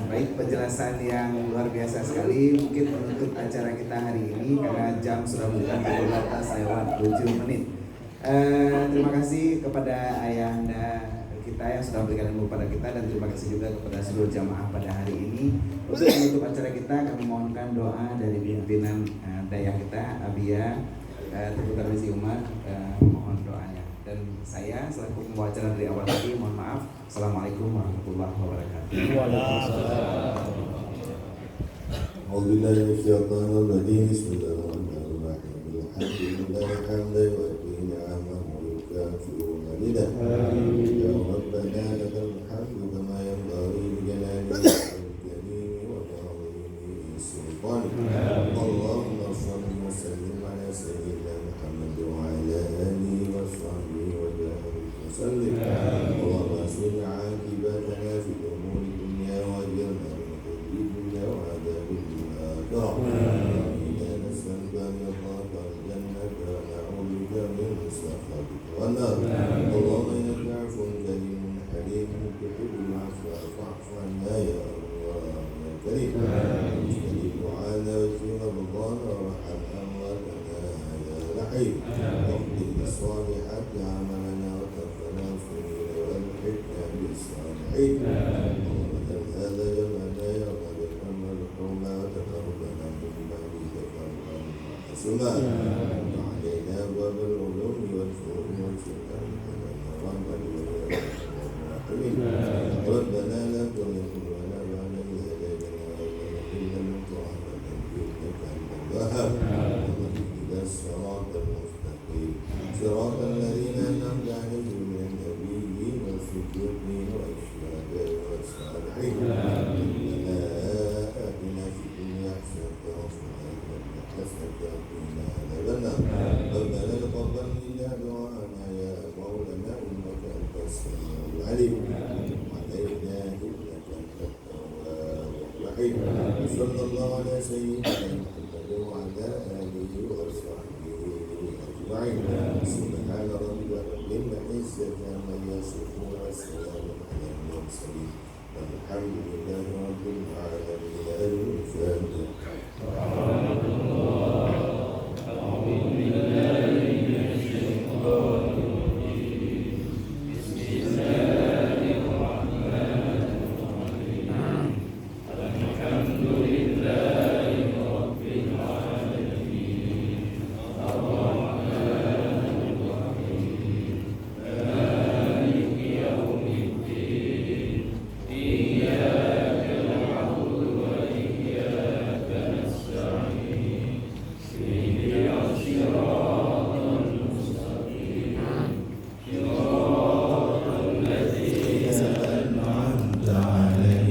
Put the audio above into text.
Baik, penjelasan yang luar biasa sekali. Mungkin menutup acara kita hari ini karena jam sudah menunjukkan 12:07. Terima kasih kepada ayahanda kita yang sudah memberikan ilmu kepada kita, dan terima kasih juga kepada seluruh jamaah pada hari ini. Untuk menutup acara kita, kami mohonkan doa dari pimpinan daya kita, Abia Teguh Tarmizi Umar, mohon doanya. Dan saya selaku pembawa acara dari awal tadi, mohon maaf. Assalamualaikum warahmatullahi wabarakatuh. Waalaikumsalam. A'udzubillahi minasyaitonir rajim. Bismillahirrahmanirrahim. Alhamdulillahi hamdan wa ni'man wa yukafi'u malidah. Ya Rabbana lakal hamdu kama yanbaghi li jalali wajhika wa ta'zimi sultanik. Allahumma shalli wa sallim ala sayyidina Muhammad wa ala alihi wa sahbihi wa sallim. Allahumma aslih aqibatana fi umuri dunya wa ajirna min khizyi dunya wa adhabil akhirah. Inna nas'aluka ridhaka wal jannata wa na'udzu bika min sakhatika wan nar. Allahumma innaka 'afuwwun karimun halimun tuhibbul 'afwa fa'fu 'anna ya Allah ya karim. Istajib du'ana wa ijib rabbana warham amwatana ya rahim. Waqdi bis-salihati 'amalana wa tawaffana والحكمة بالصالحين. اللهم اجعل هذا جمعنا يا رب الأمر الحرمة وتقربنا من بعده تقربا حسنا. وعلينا أبواب العلوم والفنون والفتن ورحمة الراحمين. ربنا لا تزغ قلوبنا بعد إذ هديتنا وهب لنا من لدنك رحمة إنك أنت الوهاب. اهدنا الصراط المستقيم صراط الذين أنعمت عليهم من النبيين والصديقين والشهداء والصالحين. ربنا آتنا في الدنيا حسنة وفي الآخرة حسنة وقنا عذاب النار. ربنا تقبل منا دعاءنا يا مولانا إنك أنت السميع العليم وتب علينا إنك أنت التواب الرحيم. صلى الله على سيدنا محمد وعلى آله وصحبه أجمعين. سبحان ربك رب العزة عما يصفون والسلام على المرسلين والحمد لله رب العالمين. الفاتحة.